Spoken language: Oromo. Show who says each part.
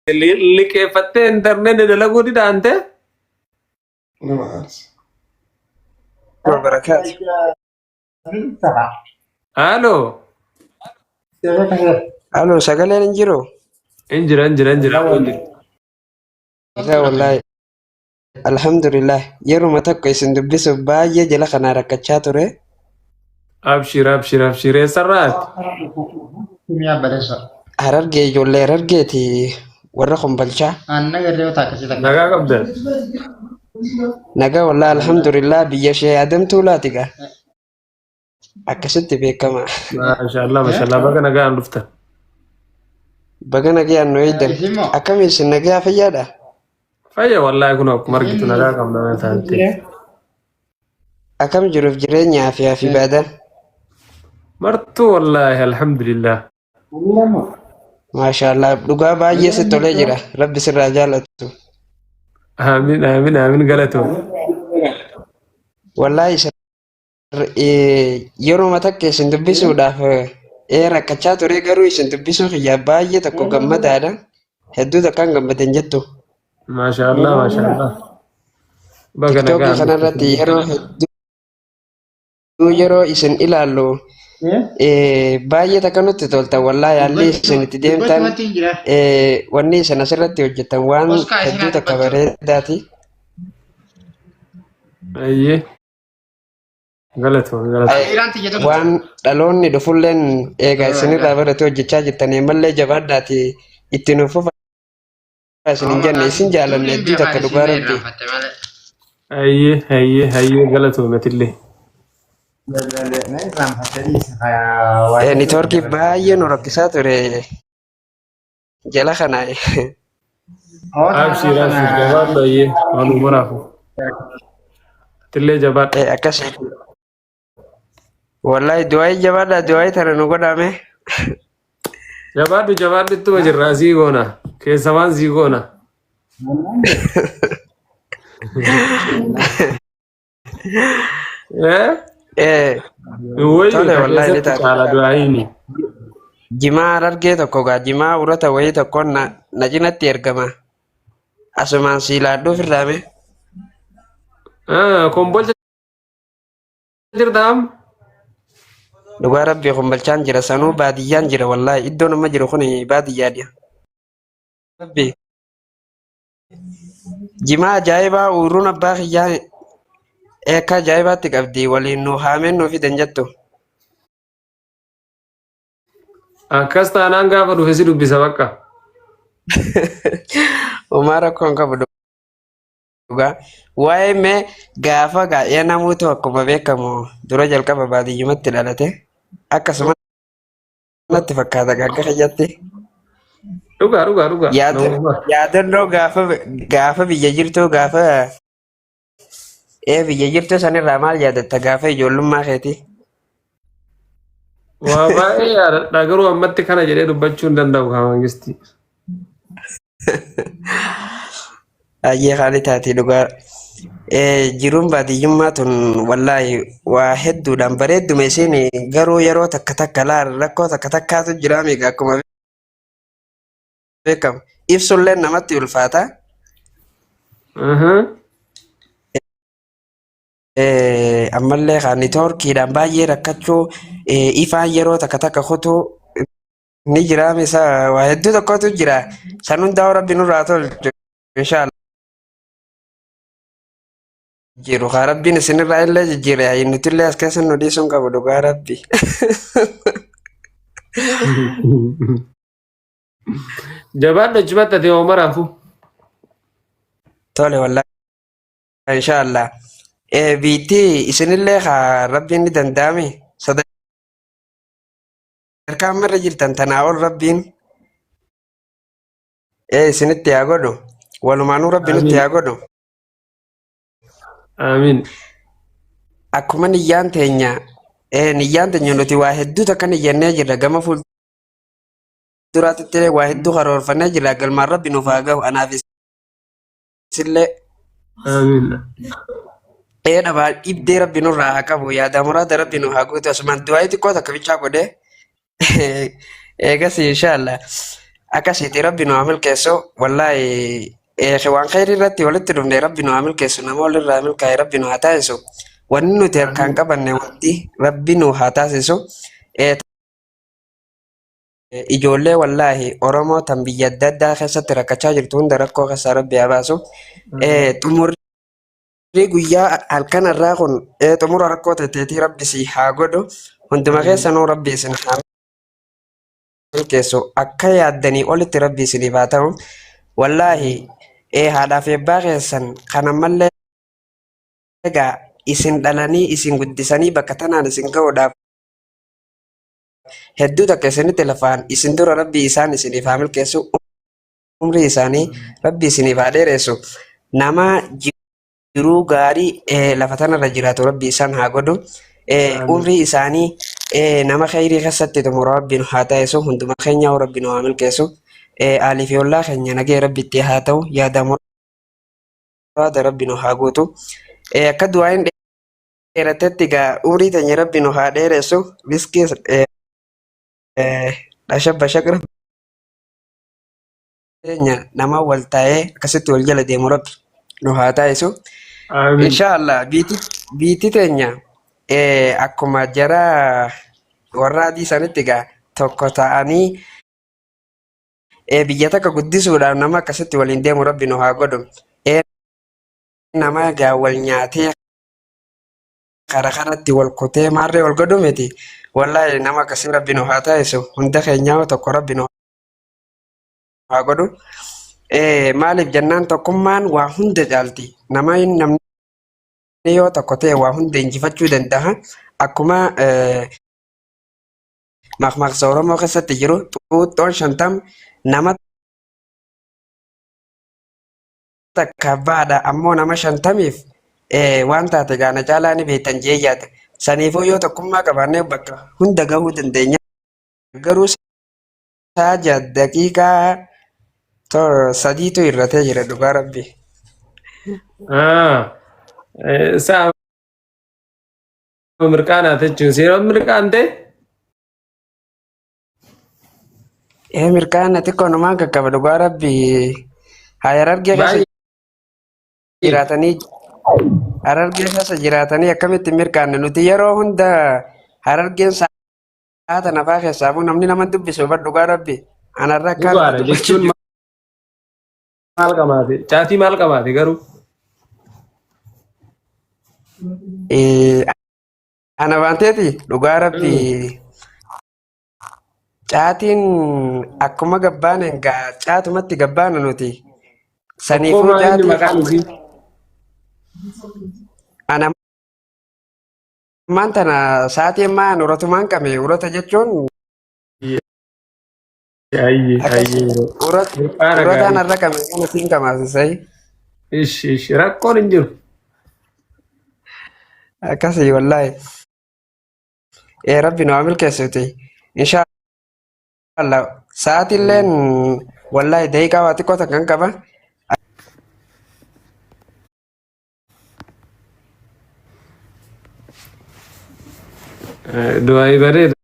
Speaker 1: liqeeffattee intarneetti dalaguu dida ante?
Speaker 2: وبركاته.
Speaker 1: Haaloo?
Speaker 2: الو سجلين انجرو.
Speaker 1: Injira.
Speaker 2: لا والله الحمد لله يرو متى كويس ندبس باجي جلا خنا ركچاتوري.
Speaker 1: Abshir sarraat.
Speaker 2: هررجي جولي ررجيتي ورقم بلشا.
Speaker 1: Nagaa qabda.
Speaker 2: نجا والله الحمد لله بيشي ادم تولاتيكا. akkasitti beekama.
Speaker 1: Maashaallah baga nagaan dhufta.
Speaker 2: Baga nagaan nu eedan. Akkamiis nagaa fayyaadha?
Speaker 1: Fayya wallaahi kun akkuma argitu nagaa qabna taate.
Speaker 2: Akkam jiruuf jireenyaa fi baadaan?
Speaker 1: Martuu wallaahi alhamdulillah.
Speaker 2: Maashaallah dhugaa baay'ee si tolee jira. Rabbi sirraa jaalatu.
Speaker 1: Amiin galatoo.
Speaker 2: Wallaahi yeroo mata keessan dubbisuudhaaf rakkachaa ture garuu isin dubbisuu kiyyaa baay'ee tokko gammadaadha. Hedduu takkaan gammadan jettu.
Speaker 1: Maashaallah. Baga
Speaker 2: Tiktookii
Speaker 1: nagaan.
Speaker 2: kanarratti yeroo isin ilaallu baay'ee takka nutti tolta wallaahi haalli isin itti deemtan wanni isin asirratti hojjetan waan hedduu takka bareedaati.
Speaker 1: Ayyee. Galatoo.
Speaker 2: Waan dhaloonni dhufulleen eegaa isinirraa barate hojjechaa jirtanii mallee jabaadhaati itti nuuf fufa isin hin jenne isin jaalanne hedduu takka dhugaa rabbi.
Speaker 1: Ayyee galatoo matillee.
Speaker 2: Niitoorkii baay'ee nu rakkisaa ture jala kana.
Speaker 1: Abshir jabaadhu ayyee waan umaraafu. Tillee jabaadhu.
Speaker 2: Akkasii. Wallahi du'aayi jabaadha du'aayi tana nu godhame.
Speaker 1: Jabaadhu ittuma jirraa sii goona. Keessa waan sii goona.
Speaker 2: Tole wallahi ni taate.
Speaker 1: Caala du'aayiini.
Speaker 2: Jimaa argee tokko gaa jimaa urata wayii tokko na cinatti ergama. Asumaan siilaadhuuf irraame.
Speaker 1: Kombolcha jirtaam?
Speaker 2: Dhugaa rabbii kombolchaan jira sanuu baadiyyaan jira wallahi iddoo nama jiru kun baadiyyaadha. Rabbi jimaa ajaa'ibaa uuruun abbaa kiyyaa eekka ajaa'ibaatti qabdi waliin nu haameen nuuf fidan jettu.
Speaker 1: Akkas taanaan gaafa dhufe si dubbisa bakka.
Speaker 2: Homaa rakkoon qabu dhugaa. Waa'ee mee gaafa gaa'ee namoota akkuma beekamu dura jalqaba baadiyyumatti dhalate akkasuma natti fakkaata akka kiyyatti.
Speaker 1: Dhugaa.
Speaker 2: Yaadannoo gaafa biyya jirtu gaafa biyya jirtu sanirraa maal yaadatta gaafa ijoollummaa keeti?
Speaker 1: Waa baay'ee yaadadha garuu ammatti kana jedhee dubbachuu hin danda'u kaa mangisti.
Speaker 2: Ayyee haali taati dhugaa. Jiruun baadiyyummaa tun wallaahi waa hedduudhaan bareedduma isin garuu yeroo takka laala rakkoo takkaatu jira miidha akkuma beekamu ibsullee namatti ulfaata. Ammallee kan niitoorkiidhaan baay'ee rakkachuu ifaan yeroo takka kutuu ni jira misa waa hedduu tokkotu jira san hundaa rabbi nurraa tolchu inshaalla. Jiru haa rabbiin isinirraa illee jijjiire nutillee as keessa nu dhiisuun qabu dhugaa rabbi.
Speaker 1: Jabaadhu achumatti ati homaraafu.
Speaker 2: Tole wallaahi inshaalla. Biitti isinillee haa rabbiin ni danda'ame sadarkaa ammarra jirtan tanaa ol rabbiin isinitti haa godhu walumaanuu rabbi nutti haa godhu.
Speaker 1: Amiin.
Speaker 2: Akkuma niyyaan teenya nuti waa hedduu takka niyyannee jirra gama fuulduraatti waa hedduu karoorfannee jirra galmaan rabbi nuuf haa gahu anaaf isillee.
Speaker 1: Amiin.
Speaker 2: Dhabaa dhibdee rabbi nurraa haa qabu yaada muraada rabbi nu haa guutu asumaan du'aayi xiqqoo takka bichaa godhee eegas inshaalla. akkasitti rabbi nu haa milkeessu wallaahi waan khayrii irratti walitti dhufne rabbi nu haa milkeessu nama walirraa milkaa'e rabbi nu haa taasisu wanni nuti harkaan qabanne wanti rabbi nu haa taasisu ijoollee wallaahi Oromoo tan biyya adda addaa keessatti rakkachaa jirtu hunda rakkoo keessaa rabbi haa baasu xumurri guyyaa halkan irraa kun xumura rakkoo teetii rabbi si haa godhu hunduma keessanuu rabbi isin haa milkeessu akka yaaddanii olitti rabbi isiniif haa ta'u wallaahi haadhaaf eebbaa keessan kan ammallee egaa isin dhalanii isin guddisanii bakka tanaan isin ga'uudhaaf hedduu takka isinitti lafaan isin dura rabbi isaan isiniif haa milkeessu umrii isaanii rabbi isiniif haa dheeressu nama jiruu gaarii lafa tanarra jiraatu rabbi isaan haa godhu umrii isaanii nama khayrii keessatti xumura rabbi nu haa taasisu hunduma keenya rabbi nu haa milkeessu aalii fi ollaa keenya nagee rabbi itti haa ta'u yaada muraada rabbi nu haa guutu akka du'aan dheeratetti gaa umrii teenya rabbi nu haa dheeressu riskii dhashabba shaqra teenya nama wal ta'ee akkasitti wal jala deemu rabbi nu haa taasisu inshaallah biitii teenya akkuma jara warra adii sanitti gaa tokko ta'anii biyya takka guddisuudhaaf nama akkasitti waliin deemu rabbi nu haa godhu nama gaa wal nyaatee karatti wal kutee maarree wal godhu miti wallaahi nama akkasii rabbi nu haa taasisu hunda keenyaa tokko rabbi nu haa godhu maaliif jennaan tokkummaan waa hunda caalti namni yoo tokko ta'e waa hunda injifachuu danda'a akkuma maqmaqsa Oromoo keessatti jiru xuuxxoon 50 nama takka baadha ammoo nama 50f waan taate gaana caalaa ni beektan jee yaada saniifuu yoo tokkummaa qabaannee bakka hunda gahuu dandeenya garuu saaja daqiiqaa sadiitu irratee jira dhugaa rabbi
Speaker 1: Saa mirqaanaa jechuun seeraan mirqaante
Speaker 2: mirqaana xiqqoo namaan qaqqaba dhugaa rabbi Harargee keessa jiraatanii akkamitti mirqaanne nuti yeroo hunda Harargeen saata nafaa keessaafuu namni nama dubbisu dhugaa rabbi anarra
Speaker 1: dhugaadha jechuun maal qabaate caatii maal qabaate garuu
Speaker 2: ana waanteeti dhugaa rabbi caatiin akkuma gabbaane egaa caatumatti gabbaana nuti saniifuu caatii ana maantana sa'aatiin maan uratumaan qame urata jechuun urataan har'a qame kana siin qamaasisai
Speaker 1: ish rakkoon hin jiru
Speaker 2: akkasii wallaahi rabbi nu haa milkeessuuti inshaallah sa'aatilleen wallaahi daqiiqaa waa xiqqoo takkan qaba
Speaker 1: du'aa bareeda